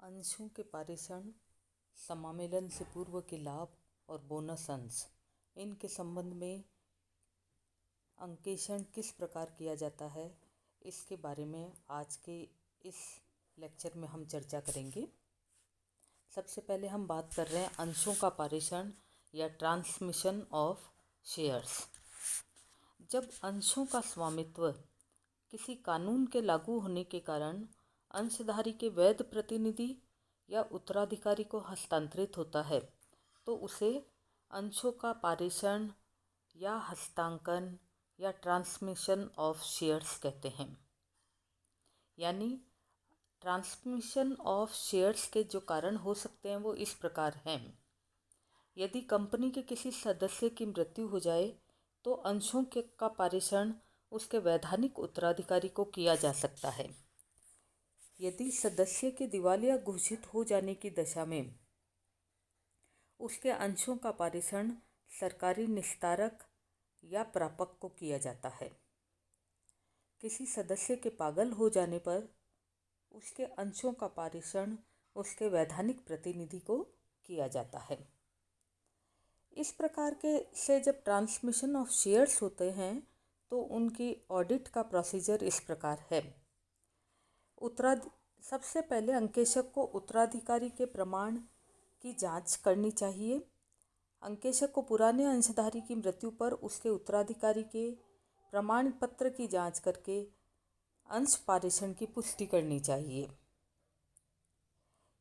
अंशों के पारेषण, समामेलन से पूर्व के लाभ और बोनस अंश, इनके संबंध में अंकेक्षण किस प्रकार किया जाता है, इसके बारे में आज के इस लेक्चर में हम चर्चा करेंगे। सबसे पहले हम बात कर रहे हैं अंशों का पारेषण या ट्रांसमिशन ऑफ शेयर्स। जब अंशों का स्वामित्व किसी कानून के लागू होने के कारण अंशधारी के वैध प्रतिनिधि या उत्तराधिकारी को हस्तांतरित होता है तो उसे अंशों का पारेषण या हस्तांकन या ट्रांसमिशन ऑफ शेयर्स कहते हैं। यानी ट्रांसमिशन ऑफ शेयर्स के जो कारण हो सकते हैं वो इस प्रकार हैं। यदि कंपनी के किसी सदस्य की मृत्यु हो जाए तो अंशों का पारेषण उसके वैधानिक उत्तराधिकारी को किया जा सकता है। यदि सदस्य के दिवालिया घोषित हो जाने की दशा में उसके अंशों का पारेषण सरकारी निस्तारक या प्रापक को किया जाता है। किसी सदस्य के पागल हो जाने पर उसके अंशों का पारेषण उसके वैधानिक प्रतिनिधि को किया जाता है। इस प्रकार के से जब ट्रांसमिशन ऑफ शेयर्स होते हैं तो उनकी ऑडिट का प्रोसीजर इस प्रकार है। सबसे पहले अंकेक्षक को उत्तराधिकारी के प्रमाण की जांच करनी चाहिए। अंकेक्षक को पुराने अंशधारी की मृत्यु पर उसके उत्तराधिकारी के प्रमाण पत्र की जांच करके अंश पारेषण की पुष्टि करनी चाहिए।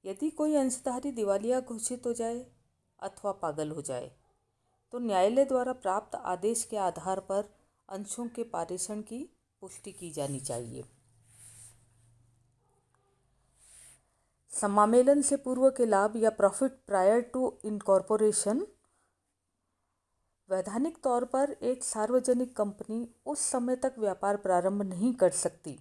यदि कोई अंशधारी दिवालिया घोषित हो जाए अथवा पागल हो जाए तो न्यायालय द्वारा प्राप्त आदेश के आधार पर अंशों के पारेषण की पुष्टि की जानी चाहिए। समामेलन से पूर्व के लाभ या प्रॉफिट प्रायर टू इनकॉर्पोरेशन। वैधानिक तौर पर एक सार्वजनिक कंपनी उस समय तक व्यापार प्रारंभ नहीं कर सकती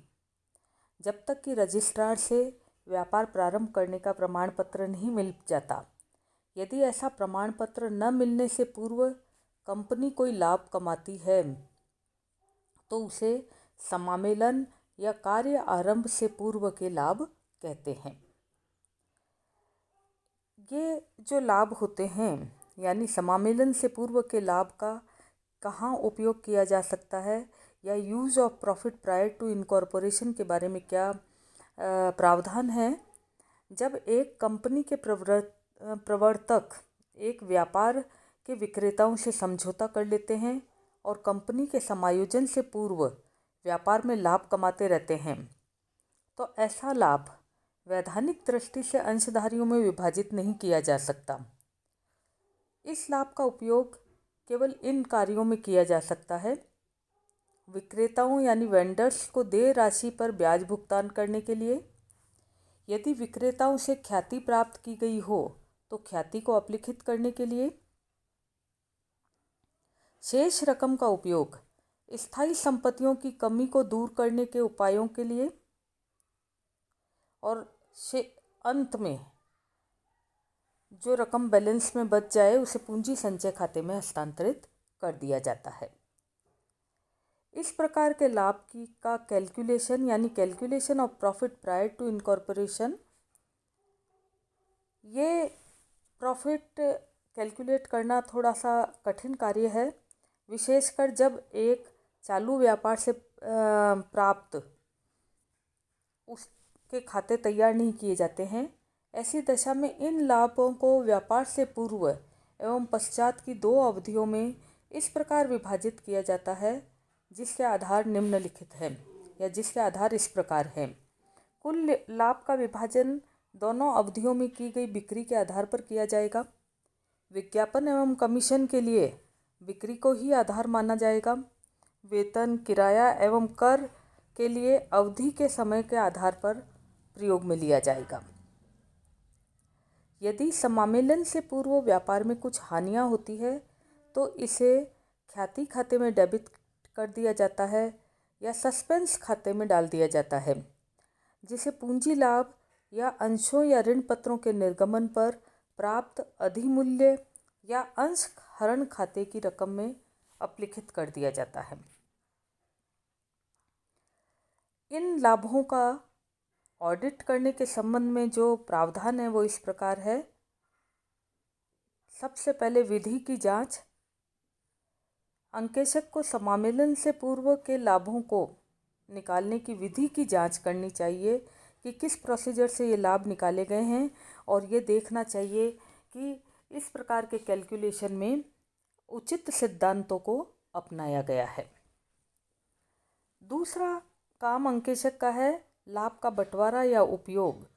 जब तक कि रजिस्ट्रार से व्यापार प्रारंभ करने का प्रमाण पत्र नहीं मिल जाता। यदि ऐसा प्रमाण पत्र न मिलने से पूर्व कंपनी कोई लाभ कमाती है तो उसे समामेलन या कार्य आरंभ से पूर्व के लाभ कहते हैं। ये जो लाभ होते हैं यानी समामेलन से पूर्व के लाभ का कहाँ उपयोग किया जा सकता है या use of profit prior to incorporation के बारे में क्या प्रावधान है। जब एक कंपनी के प्रवर्तक एक व्यापार के विक्रेताओं से समझौता कर लेते हैं और कंपनी के समायोजन से पूर्व व्यापार में लाभ कमाते रहते हैं तो ऐसा लाभ वैधानिक दृष्टि से अंशधारियों में विभाजित नहीं किया जा सकता। इस लाभ का उपयोग केवल इन कार्यों में किया जा सकता है। विक्रेताओं यानी वेंडर्स को देय राशि पर ब्याज भुगतान करने के लिए। यदि विक्रेताओं से ख्याति प्राप्त की गई हो तो ख्याति को अपलिखित करने के लिए। शेष रकम का उपयोग स्थायी संपत्तियों की कमी को दूर करने के उपायों के लिए और अंत में जो रकम बैलेंस में बच जाए उसे पूंजी संचय खाते में हस्तांतरित कर दिया जाता है। इस प्रकार के लाभ का कैलकुलेशन यानी calculation of profit prior to incorporation, ये प्रॉफिट कैलकुलेट करना थोड़ा सा कठिन कार्य है, विशेषकर जब एक चालू व्यापार से प्राप्त उसके खाते तैयार नहीं किए जाते हैं। ऐसी दशा में इन लाभों को व्यापार से पूर्व एवं पश्चात की दो अवधियों में इस प्रकार विभाजित किया जाता है जिसके आधार निम्नलिखित हैं या जिसके आधार इस प्रकार हैं। कुल लाभ का विभाजन दोनों अवधियों में की गई बिक्री के आधार पर किया जाएगा। विज्ञापन एवं कमीशन के लिए बिक्री को ही आधार माना जाएगा। वेतन, किराया एवं कर के लिए अवधि के समय के आधार पर प्रयोग में लिया जाएगा। यदि समामेलन से पूर्व व्यापार में कुछ हानियां होती है तो इसे ख्याति खाते में डेबिट कर दिया जाता है या सस्पेंस खाते में डाल दिया जाता है, जिसे पूंजी लाभ या अंशों या ऋण पत्रों के निर्गमन पर प्राप्त अधिमूल्य या अंश हरण खाते की रकम में अपलिखित कर दिया जाता है। इन लाभों का ऑडिट करने के संबंध में जो प्रावधान है वो इस प्रकार है। सबसे पहले विधि की जांच। अंकेशक को समामेलन से पूर्व के लाभों को निकालने की विधि की जांच करनी चाहिए कि किस प्रोसीजर से ये लाभ निकाले गए हैं, और ये देखना चाहिए कि इस प्रकार के कैलकुलेशन में उचित सिद्धांतों को अपनाया गया है। दूसरा काम अंकेशक का है लाभ का बंटवारा या उपयोग।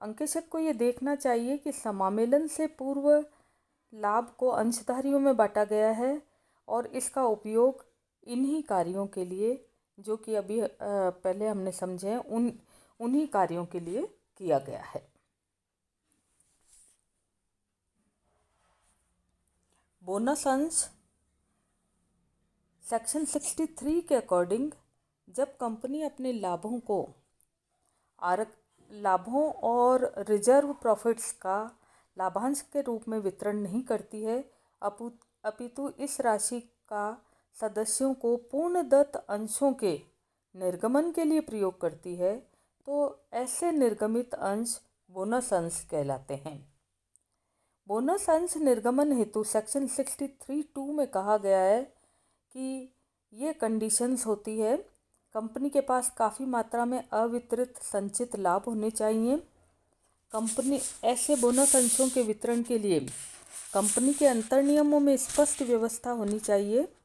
अंकेशक को ये देखना चाहिए कि समामेलन से पूर्व लाभ को अंशधारियों में बांटा गया है और इसका उपयोग इन्हीं कार्यों के लिए जो कि अभी पहले हमने समझे उन्हीं कार्यों के लिए किया गया है। बोनस अंश सेक्शन 63 के अकॉर्डिंग जब कंपनी अपने लाभों और रिजर्व प्रॉफिट्स का लाभांश के रूप में वितरण नहीं करती है, अपितु इस राशि का सदस्यों को पूर्णदत्त अंशों के निर्गमन के लिए प्रयोग करती है, तो ऐसे निर्गमित अंश बोनस अंश कहलाते हैं। बोनस अंश निर्गमन हेतु सेक्शन 63(2) में कहा गया है कि ये कंडीशंस होती है। कंपनी के पास काफ़ी मात्रा में अवितरित संचित लाभ होने चाहिए। कंपनी ऐसे बोनस अंशों के वितरण के लिए कंपनी के अंतर्नियमों में स्पष्ट व्यवस्था होनी चाहिए।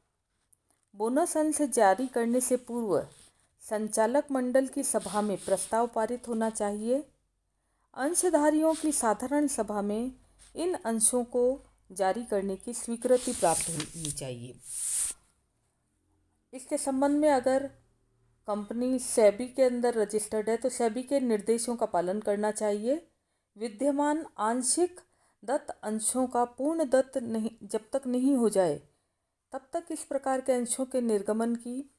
बोनस अंश जारी करने से पूर्व संचालक मंडल की सभा में प्रस्ताव पारित होना चाहिए। अंशधारियों की साधारण सभा में इन अंशों को जारी करने की स्वीकृति प्राप्त होनी चाहिए। इसके संबंध में अगर कंपनी सेबी के अंदर रजिस्टर्ड है तो सेबी के निर्देशों का पालन करना चाहिए। विद्यमान आंशिक दत्त अंशों का पूर्ण दत्त नहीं जब तक नहीं हो जाए तब तक इस प्रकार के अंशों के निर्गमन की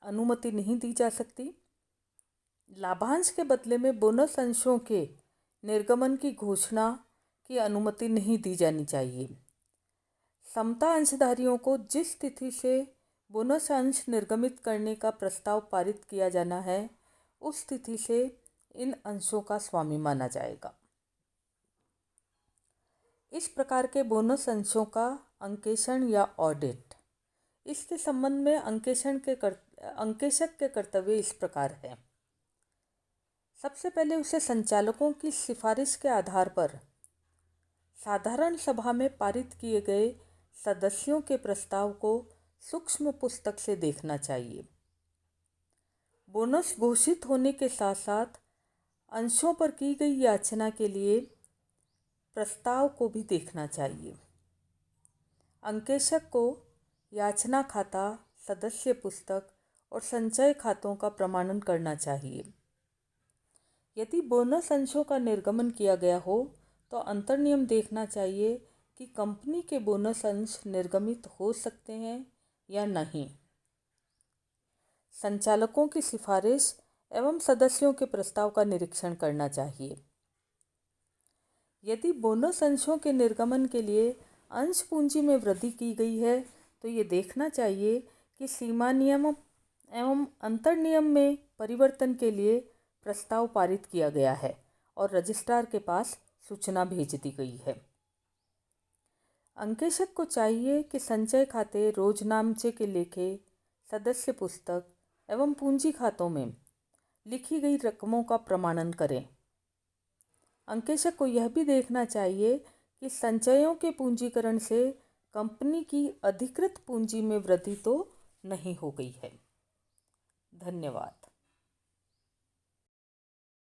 अनुमति नहीं दी जा सकती। लाभांश के बदले में बोनस अंशों के निर्गमन की घोषणा की अनुमति नहीं दी जानी चाहिए। समता अंशधारियों को जिस तिथि से बोनस अंश निर्गमित करने का प्रस्ताव पारित किया जाना है उस तिथि से इन अंशों का स्वामी माना जाएगा। इस प्रकार के बोनस अंशों का अंकेषण या ऑडिट, इसके संबंध में अंकेशक के कर्तव्य इस प्रकार है। सबसे पहले उसे संचालकों की सिफारिश के आधार पर साधारण सभा में पारित किए गए सदस्यों के प्रस्ताव को सूक्ष्म पुस्तक से देखना चाहिए। बोनस घोषित होने के साथ साथ अंशों पर की गई याचना के लिए प्रस्ताव को भी देखना चाहिए। अंकेशक को याचना खाता, सदस्य पुस्तक और संचय खातों का प्रमाणन करना चाहिए। यदि बोनस अंशों का निर्गमन किया गया हो तो अंतर्नियम देखना चाहिए कि कंपनी के बोनस अंश निर्गमित हो सकते हैं या नहीं। संचालकों की सिफारिश एवं सदस्यों के प्रस्ताव का निरीक्षण करना चाहिए। यदि बोनस अंशों के निर्गमन के लिए अंश पूंजी में वृद्धि की गई है तो ये देखना चाहिए कि सीमा नियम एवं अंतर्नियम में परिवर्तन के लिए प्रस्ताव पारित किया गया है और रजिस्ट्रार के पास सूचना भेज दी गई है। अंकेशक को चाहिए कि संचय खाते, रोजनामचे के लेखे, सदस्य पुस्तक एवं पूंजी खातों में लिखी गई रकमों का प्रमाणन करें। अंकेशक को यह भी देखना चाहिए कि संचयों के पूंजीकरण से कंपनी की अधिकृत पूंजी में वृद्धि तो नहीं हो गई है। धन्यवाद।